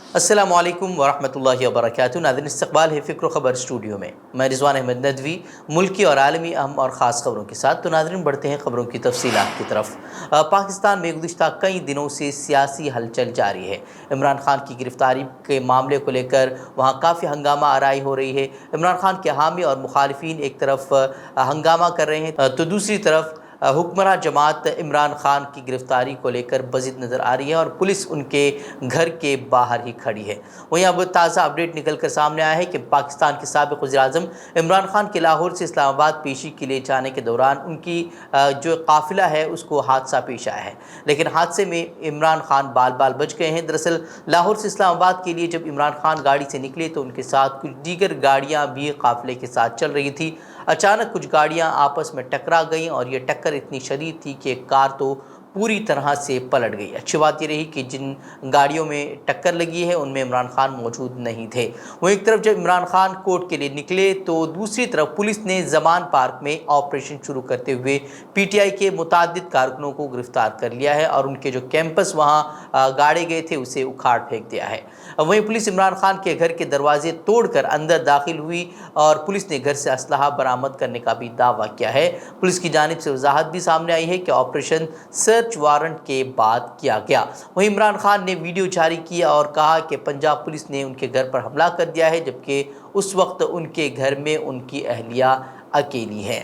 अस्सलामु अलैकुम वरहमतुल्लाहि वबरकातुहू। नाज़रीन, इस्तक़बाल है फ़िक्र ख़बर स्टूडियो में। मैं रिज़वान अहमद नदवी मुल्की और आलमी अहम और ख़ास ख़बरों के साथ। तो नाज़रीन, बढ़ते हैं ख़बरों की तफ़सीलात की तरफ। पाकिस्तान में गुज़िश्ता कई दिनों से सियासी हलचल जारी है। इमरान खान की गिरफ़्तारी के मामले को लेकर वहाँ काफ़ी हंगामा आराई हो रही है। इमरान खान के हामी और मुखालिफिन एक तरफ हंगामा कर रहे हैं, तो दूसरी तरफ हुक्मरान जमात इमरान खान की गिरफ़्तारी को लेकर बज़िद नज़र आ रही है और पुलिस उनके घर के बाहर ही खड़ी है। वहीं अब ताज़ा अपडेट निकल कर सामने आया है कि पाकिस्तान के साबिक़ वज़ीर-ए-आज़म इमरान खान के लाहौर से इस्लामाबाद पेशी के लिए जाने के दौरान उनकी जो काफ़िला है उसको हादसा पेश आया है, लेकिन हादसे में इमरान खान बाल बाल बच गए हैं। दरअसल लाहौर से इस्लामाबाद के लिए जब इमरान खान गाड़ी से निकले तो उनके साथ कुछ दीगर गाड़ियाँ भी काफ़िले के साथ चल रही थी। अचानक कुछ गाड़ियां आपस में टकरा गईं और ये टक्कर इतनी शदीद थी कि एक कार तो पूरी तरह से पलट गई। अच्छी बात ये रही कि जिन गाड़ियों में टक्कर लगी है उनमें इमरान खान मौजूद नहीं थे। वहीं एक तरफ जब इमरान खान कोर्ट के लिए निकले तो दूसरी तरफ पुलिस ने ज़मान पार्क में ऑपरेशन शुरू करते हुए पीटीआई के मुतादिद कारकुनों को गिरफ्तार कर लिया है और उनके जो कैंपस वहाँ गाड़े गए थे उसे उखाड़ फेंक दिया है। वहीं पुलिस इमरान खान के घर के दरवाजे तोड़कर अंदर दाखिल हुई और पुलिस ने घर से असलहा बरामद करने का भी दावा किया है। पुलिस की जानिब से वजाहत भी सामने आई है कि ऑपरेशन सर्च वारंट के बाद किया गया। वहीं इमरान खान ने वीडियो जारी किया और कहा कि पंजाब पुलिस ने उनके घर पर हमला कर दिया है, जबकि उस वक्त उनके घर में उनकी अहलिया अकेली है।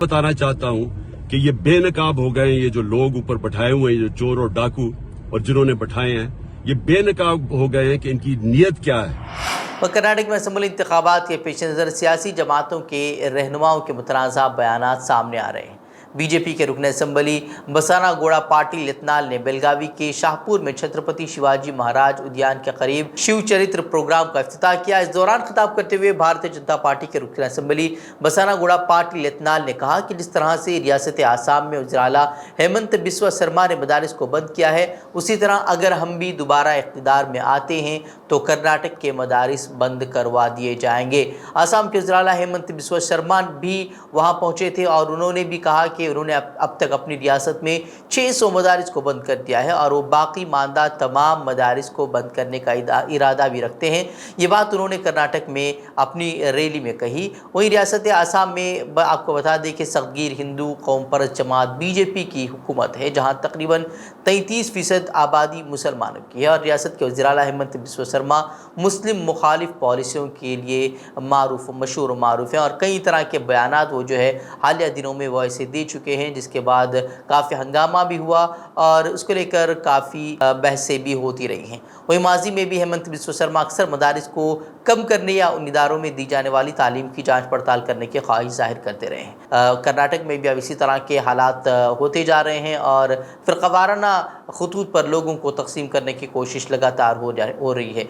बताना चाहता हूँ कि ये बेनकाब हो गए, ये जो लोग ऊपर बैठाए हुए हैं, जो चोर और डाकू और जिन्होंने बैठाए हैं, ये बेनकाब हो गए हैं कि इनकी नीयत क्या है। और कर्नाटक में असम्बली इंतखाबात के पेश नज़र सियासी जमातों के रहनुमाओं के मुतनाज़ा बयानात सामने आ रहे हैं। बीजेपी के रुकन असम्बली बसाना गौड़ा पाटिल यत्नाल ने बेलगावी के शाहपुर में छत्रपति शिवाजी महाराज उद्यान के करीब शिव चरित्र प्रोग्राम का इफ्तिताह किया। इस दौरान खिताब करते हुए भारतीय जनता पार्टी के रुकन असम्बली बसाना गौड़ा पाटिल यत्नाल ने कहा कि जिस तरह से रियासत आसाम में वज़ीर आला हेमंत बिस्वा शर्मा ने मदारिस को बंद किया है, उसी तरह अगर हम भी दोबारा इक़्तिदार में आते हैं तो कर्नाटक के मदारिस बंद करवा दिए जाएंगे। आसाम के वज़ीर आला हेमंत बिस्वा शर्मा भी वहाँ पहुँचे थे और उन्होंने भी कहा कि उन्होंने अब तक अपनी रियासत में 600 मदारिस को बंद कर दिया है और वो बाकी मानदा तमाम मदारिस को बंद करने का इरादा भी रखते हैं। ये बात उन्होंने कर्नाटक में अपनी रैली में कही। वहीं रियासत आसाम में आपको बता दें कि सगीर हिंदू कौम परस्त जमात बीजेपी की हुकूमत है, जहाँ तकरीबन 33% आबादी मुसलमानों की है और रियासत के वज़ीर आला हेमंत बिस्वा शर्मा मुस्लिम मुखालिफ पॉलिसियों के लिए मशहूर मारूफ हैं और कई तरह के बयानात वो जो है हालिया दिनों में वो ऐसे दे चुके हैं, जिसके बाद काफ़ी हंगामा भी हुआ और उसको लेकर काफ़ी बहसें भी होती रही हैं। वहीं माजी में भी हेमंत बिस्वा शर्मा अक्सर मदारिस को कम करने या उन इदारों में दी जाने वाली तालीम की जांच पड़ताल करने की ख्वाहिश जाहिर करते रहे हैं। कर्नाटक में भी अब इसी तरह के हालात होते जा रहे हैं और फ़िरक़ावाराना खतूत पर लोगों को तकसीम करने की कोशिश लगातार हो रही है।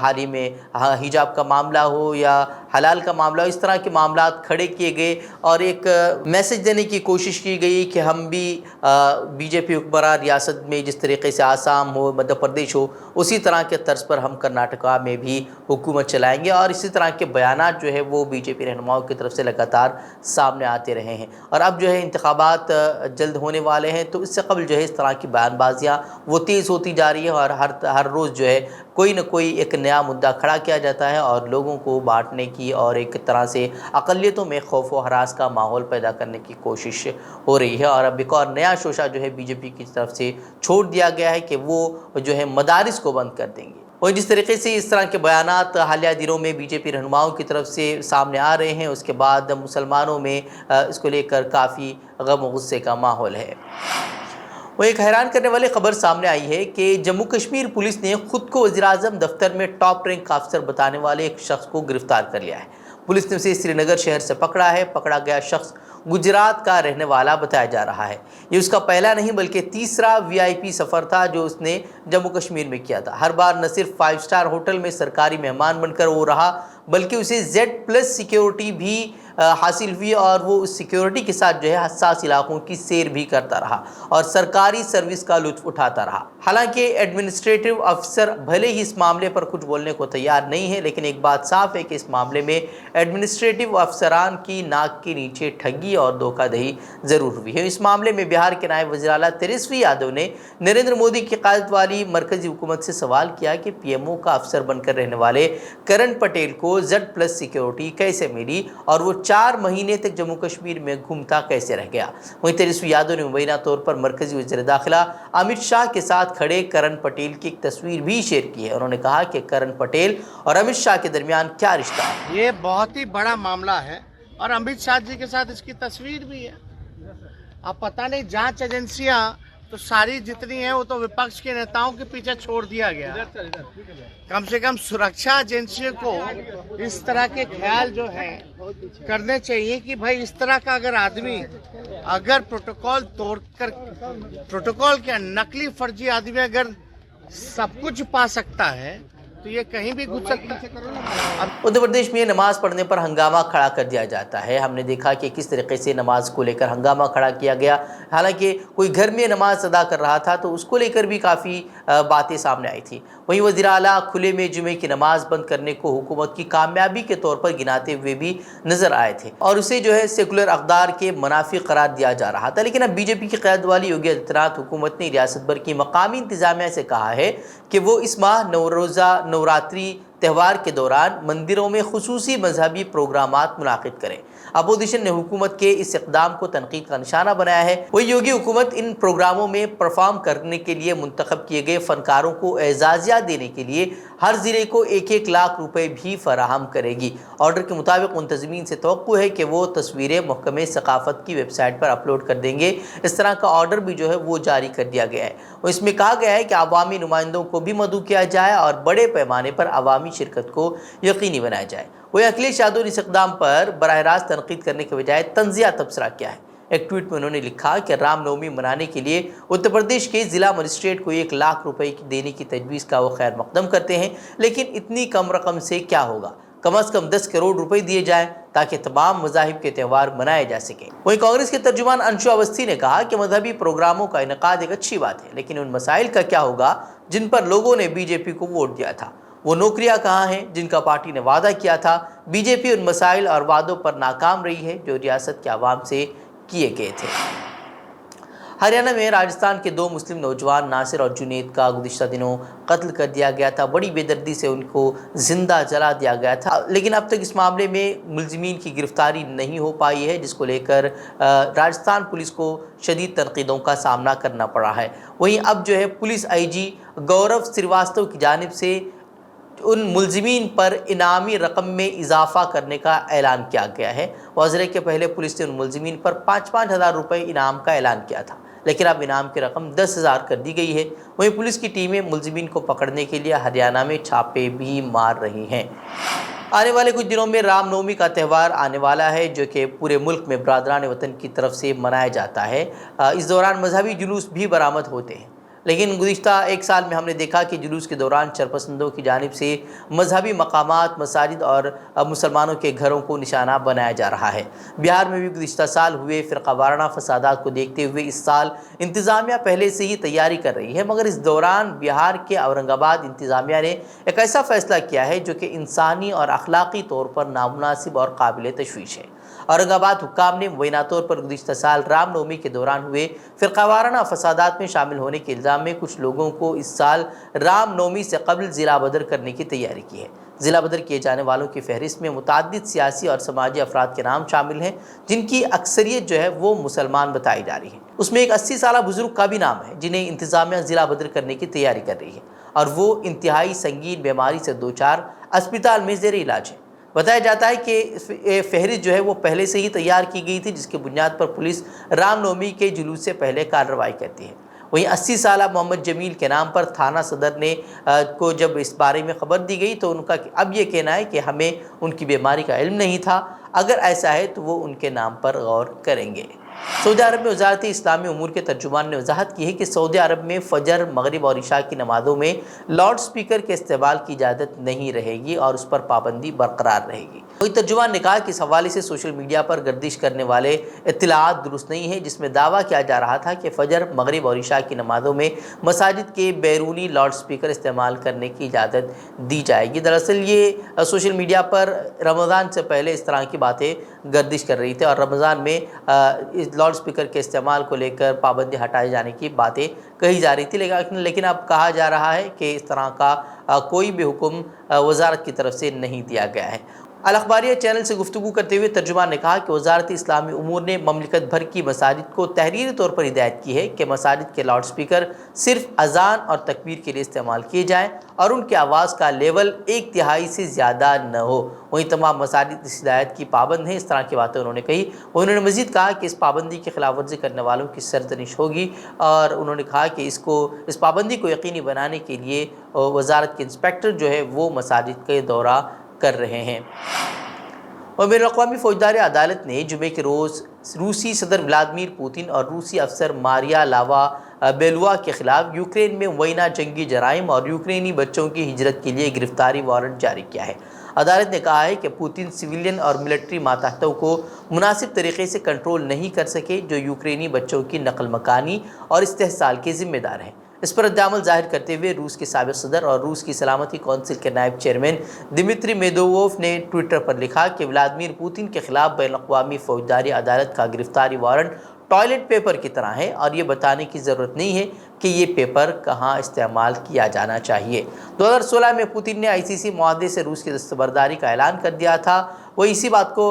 हाल ही में हिजाब का मामला हो या हलाल का मामला हो, इस तरह के मामलात खड़े किए गए और एक मैसेज देने की कोशिश की गई कि हम भी बीजेपी हुक्मरान रियासत में जिस तरीके से आसाम हो, मध्य प्रदेश हो, उसी तरह के तर्ज पर हम कर्नाटका में भी हुकूमत चलाएंगे और इसी तरह के बयानात जो है वो बीजेपी रहनुमाओं की तरफ से लगातार सामने आते रहे हैं। और अब जो है इंतखाबात जल्द होने वाले हैं, तो इससे कबल जो है इस तरह की बयानबाजियाँ वो तेज़ होती जा रही है और हर रोज़ जो है कोई न कोई एक नया मुद्दा खड़ा किया जाता है और लोगों को बांटने की और एक तरह से अक़लियतों में खौफ व हरास का माहौल पैदा करने की कोशिश हो रही है। और अब एक और नया शोशा जो है बीजेपी की तरफ से छोड़ दिया गया है कि वो जो है मदारिस को बंद कर देंगे। और जिस तरीके से इस तरह के बयानात हालिया दिनों में बीजेपी रहनुमाओं की तरफ से सामने आ रहे हैं, उसके बाद मुसलमानों में इसको लेकर काफ़ी गम व गुस्से का माहौल है। वो एक हैरान करने वाली खबर सामने आई है कि जम्मू कश्मीर पुलिस ने खुद को वज़ीर-ए-आज़म दफ्तर में टॉप रैंक अफसर बताने वाले एक शख्स को गिरफ्तार कर लिया है। पुलिस ने उसे श्रीनगर शहर से पकड़ा है। पकड़ा गया शख्स गुजरात का रहने वाला बताया जा रहा है। ये उसका पहला नहीं बल्कि तीसरा वीआईपी सफ़र था जो उसने जम्मू कश्मीर में किया था। हर बार न सिर्फ 5 स्टार होटल में सरकारी मेहमान बनकर वो रहा, बल्कि उसे Z+ सिक्योरिटी भी حاصل ہوئی اور وہ اس سیکیورٹی کے ساتھ جو ہے حساس علاقوں کی سیر بھی کرتا رہا اور سرکاری سروس کا لطف اٹھاتا رہا۔ حالانکہ ایڈمنسٹریٹو افسر بھلے ہی اس معاملے پر کچھ بولنے کو تیار نہیں ہے، لیکن ایک بات صاف ہے کہ اس معاملے میں ایڈمنسٹریٹو افسران کی ناک کے نیچے ٹھگی اور دھوکہ دہی ضرور ہوئی ہے۔ اس معاملے میں بہار کے نائب وزیر اعلیٰ تیجسوی یادو نے نریندر مودی کی قیادت والی مرکزی حکومت سے سوال کیا کہ پی ایم او کا افسر بن کر رہنے والے کرن پٹیل کو Z+ سیکیورٹی کیسے ملی اور وہ 4 مہینے تک جموں کشمیر میں گھومتا کیسے رہ گیا۔ وہیں تیجسوی یادو نے مبینہ طور پر مرکزی وزیر داخلہ امت شاہ کے ساتھ کھڑے کرن پٹیل کی ایک تصویر بھی شیئر کی ہے۔ انہوں نے کہا کہ کرن پٹیل اور امت شاہ کے درمیان کیا رشتہ ہے۔ یہ بہت ہی بڑا معاملہ ہے اور امت شاہ جی کے ساتھ اس کی تصویر بھی ہے۔ اب پتہ نہیں جانچ ایجنسیاں تو ساری جتنی ہیں وہ تو وپکش کے نیتاؤں کے پیچھے چھوڑ دیا گیا۔ کم سے کم سرکشا ایجنسیوں کو اس طرح کے خیال جو ہے کرنے چاہیے کہ بھائی اس طرح کا اگر آدمی اگر پروٹوکول توڑ کر پروٹوکول کیا نقلی فرضی آدمی اگر سب کچھ پا سکتا ہے تو یہ کہیں بھی گھس سکتا ہے۔ اتر پردیش میں نماز پڑھنے پر ہنگامہ کھڑا کر دیا جاتا ہے۔ ہم نے دیکھا کہ کس طریقے سے نماز کو لے کر ہنگامہ کھڑا کیا گیا، حالانکہ کوئی گھر میں نماز ادا کر رہا تھا تو اس کو لے کر بھی کافی باتیں سامنے آئی تھی۔ وہیں وزیر اعلیٰ کھلے میں جمعے کی نماز بند کرنے کو حکومت کی کامیابی کے طور پر گناتے ہوئے بھی نظر آئے تھے اور اسے جو ہے سیکولر اقدار کے منافی قرار دیا جا رہا تھا۔ لیکن اب بی جے پی کی قیادت والی یوگی آدتیہ ناتھ حکومت نے ریاست بھر کی مقامی انتظامیہ سے کہا ہے کہ وہ اس ماہ نوروزہ نوراتری تہوار کے دوران مندروں میں خصوصی مذہبی پروگرامات منعقد کریں۔ اپوزیشن نے حکومت کے اس اقدام کو تنقید کا نشانہ بنایا ہے۔ وہی یوگی حکومت ان پروگراموں میں پرفارم کرنے کے لیے منتخب کیے گئے فنکاروں کو اعزازیہ دینے کے لیے ہر ضلع کو 1-1 لاکھ روپے بھی فراہم کرے گی۔ آرڈر کے مطابق منتظمین سے توقع ہے کہ وہ تصویریں محکمہ ثقافت کی ویب سائٹ پر اپلوڈ کر دیں گے۔ اس طرح کا آرڈر بھی جو ہے وہ جاری کر دیا گیا ہے۔ اس میں کہا گیا ہے کہ عوامی نمائندوں کو بھی مدعو کیا جائے اور بڑے پیمانے پر عوامی شرکت کو یقینی بنایا جائے۔ وہ اکھلیش یادو نے اس اقدام پر براہ راست تنقید کرنے کے بجائے تنزیہ تبصرہ کیا ہے۔ ایک ٹویٹ میں انہوں نے لکھا کہ رام نومی منانے کے لیے اتر پردیش کے ضلع مجسٹریٹ کو 1 لاکھ روپے دینے کی تجویز کا وہ خیر مقدم کرتے ہیں، لیکن اتنی کم رقم سے کیا ہوگا؟ کم از کم 10 کروڑ روپے دیے جائیں تاکہ تمام مذاہب کے تہوار منائے جا سکیں۔ وہیں کانگریس کے ترجمان انشو اوستھی نے کہا کہ مذہبی پروگراموں کا انعقاد ایک اچھی بات ہے، لیکن ان مسائل کا کیا ہوگا جن پر لوگوں نے بی جے پی کو ووٹ دیا تھا؟ وہ نوکریاں کہاں ہیں جن کا پارٹی نے وعدہ کیا تھا؟ بی جے پی ان مسائل اور وعدوں پر ناکام رہی ہے جو ریاست کے عوام سے کیے گئے تھے۔ ہریانہ میں راجستھان کے 2 مسلم نوجوان ناصر اور جنید کا گزشتہ دنوں قتل کر دیا گیا تھا۔ بڑی بے دردی سے ان کو زندہ جلا دیا گیا تھا، لیکن اب تک اس معاملے میں ملزمین کی گرفتاری نہیں ہو پائی ہے، جس کو لے کر راجستھان پولیس کو شدید تنقیدوں کا سامنا کرنا پڑا ہے۔ وہیں اب جو ہے پولیس آئی جی گورو سریواستو کی جانب سے ان ملزمین پر انعامی رقم میں اضافہ کرنے کا اعلان کیا گیا ہے۔ واضح ہے کہ پہلے پولیس نے ان ملزمین پر 5-5 ہزار روپے انعام کا اعلان کیا تھا، لیکن اب انعام کی رقم 10,000 کر دی گئی ہے۔ وہیں پولیس کی ٹیمیں ملزمین کو پکڑنے کے لیے ہریانہ میں چھاپے بھی مار رہی ہیں۔ آنے والے کچھ دنوں میں رام نومی کا تہوار آنے والا ہے، جو کہ پورے ملک میں برادران وطن کی طرف سے منایا جاتا ہے۔ اس دوران مذہبی جلوس بھی برآمد ہوتے ہیں، لیکن گزشتہ 1 سال میں ہم نے دیکھا کہ جلوس کے دوران چرپسندوں کی جانب سے مذہبی مقامات، مساجد اور مسلمانوں کے گھروں کو نشانہ بنایا جا رہا ہے۔ بہار میں بھی گزشتہ سال ہوئے فرقہ وارانہ فسادات کو دیکھتے ہوئے اس سال انتظامیہ پہلے سے ہی تیاری کر رہی ہے، مگر اس دوران بہار کے اورنگ آباد انتظامیہ نے ایک ایسا فیصلہ کیا ہے جو کہ انسانی اور اخلاقی طور پر نامناسب اور قابل تشویش ہے۔ اورنگ آباد حکام نے مبینہ طور پر گزشتہ سال رام نومی کے دوران ہوئے فرقہ وارانہ فسادات میں شامل ہونے کے الزام میں کچھ لوگوں کو اس سال رام نومی سے قبل ضلع بدر کرنے کی تیاری کی ہے۔ ضلع بدر کیے جانے والوں کی فہرست میں متعدد سیاسی اور سماجی افراد کے نام شامل ہیں، جن کی اکثریت جو ہے وہ مسلمان بتائی جا رہی ہے۔ اس میں ایک 80 سالہ بزرگ کا بھی نام ہے جنہیں انتظامیہ ضلع بدر کرنے کی تیاری کر رہی ہے، اور وہ انتہائی سنگین بیماری سے دوچار اسپتال میں زیر علاج ہے۔ بتایا جاتا ہے کہ فہرست جو ہے وہ پہلے سے ہی تیار کی گئی تھی، جس کی بنیاد پر پولیس رام نومی کے جلوس سے پہلے کارروائی کرتی ہے۔ وہیں 80 سالہ محمد جمیل کے نام پر تھانہ صدر نے کو جب اس بارے میں خبر دی گئی تو ان کا اب یہ کہنا ہے کہ ہمیں ان کی بیماری کا علم نہیں تھا، اگر ایسا ہے تو وہ ان کے نام پر غور کریں گے۔ सऊदी अरब में वजारत इस्लामी उमूर के तर्जुमान ने वजाहत की है कि सऊदी अरब में फजर, मगरिब और इशा की नमाज़ों में लाउड स्पीकर के इस्तेमाल की इजाज़त नहीं रहेगी और उस पर पाबंदी बरकरार रहेगी। वही तर्जुमान ने कहा कि इस हवाले से सोशल मीडिया पर गर्दिश करने वाले इत्तलाआत दुरुस्त नहीं है, जिसमें दावा किया जा रहा था कि फजर, मगरिब और इशा की नमाज़ों में मसाजिद के बैरूनी लाउड स्पीकर इस्तेमाल करने की इजाज़त दी जाएगी। दरअसल ये सोशल मीडिया पर रमज़ान से पहले इस तरह की बातें गर्दिश कर रही थी और रमज़ान में इस लाउड स्पीकर के इस्तेमाल को लेकर पाबंदी हटाए जाने की बातें कही जा रही थी, लेकिन अब कहा जा रहा है कि इस तरह का कोई भी हुक्म वजारत की तरफ से नहीं दिया गया है। अल अखबारिया चैनल से गुफ्तगू करते हुए तर्जुमान ने कहा कि वजारत इस्लामी उमूर ने ममलिकत भर की मसाजिद को तहरीरी तौर पर हिदायत की है कि मसाजिद के लाउड स्पीकर सिर्फ अजान और तकबीर के लिए इस्तेमाल किए जाएँ और उनकी आवाज़ का लेवल 1/3 से ज़्यादा न हो। वहीं तमाम मसाजिद इस हिदायत की पाबंद हैं। इस तरह की बातें उन्होंने कही। उन्होंने मज़ीद कहा कि इस पाबंदी की खिलाफ वर्जी करने वालों की सरजनिश होगी और उन्होंने कहा कि इस पाबंदी को यकीनी बनाने के लिए वजारत के इंस्पेक्टर जो है वो मसाजिद के दौरा कर रहे हैं। और बैनुल-अक़वामी फ़ौजदारी अदालत ने जुमे के रोज़ रूसी सदर व्लादिमीर पुतिन और रूसी अफसर मारिया लावा बेलुआ के खिलाफ यूक्रेन में मुबैना जंगी जराइम और यूक्रेनी बच्चों की हिजरत के लिए गिरफ्तारी वारंट जारी किया है। अदालत ने कहा है कि पुतिन सिविलियन और मिलिट्री मातहतों को मुनासिब तरीके से कंट्रोल नहीं कर सके, जो यूक्रेनी बच्चों की नकल मकानी और इस्तेहसाल के ज़िम्मेदार हैं। इस पर रद्द-ए-अमल ज़ाहिर करते हुए रूस के साबिक़ सदर और रूस की सलामती कौंसिल के नायब चेयरमैन दिमित्री मेदोवोव ने ट्विटर पर लिखा कि व्लादिमीर पुतिन के खिलाफ बैनुल-अक़वामी फ़ौजदारी अदालत का गिरफ्तारी वारंट टॉयलेट पेपर की तरह है और ये बताने की ज़रूरत नहीं है कि ये पेपर कहाँ इस्तेमाल किया जाना चाहिए। 2016 में पुतिन ने ICC मुआहदे से रूस की दस्तबरदारी का ऐलान कर दिया था। वो इसी बात को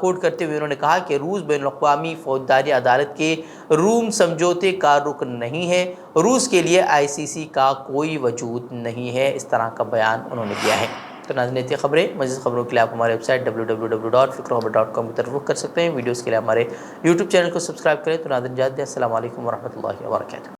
कोट करते हुए उन्होंने कहा कि रूस बैनुल-अक़वामी फ़ौजदारी अदालत के रूम समझौते का रुकन नहीं है, रूस के लिए ICC का कोई वजूद नहीं है। इस तरह का बयान उन्होंने दिया है। तो नाज़रीन, खबरें मज़ीद खबरों के लिए आप हमारे वेबसाइट www.fikrokhabar.com की तरफ रुख कर सकते हैं। वीडियोज़ के लिए हमारे YouTube चैनल को सब्सक्राइब करें। तो नाज़रीन, अस्सलामु अलैकुम वरहमतुल्लाहि वबरकातुहू।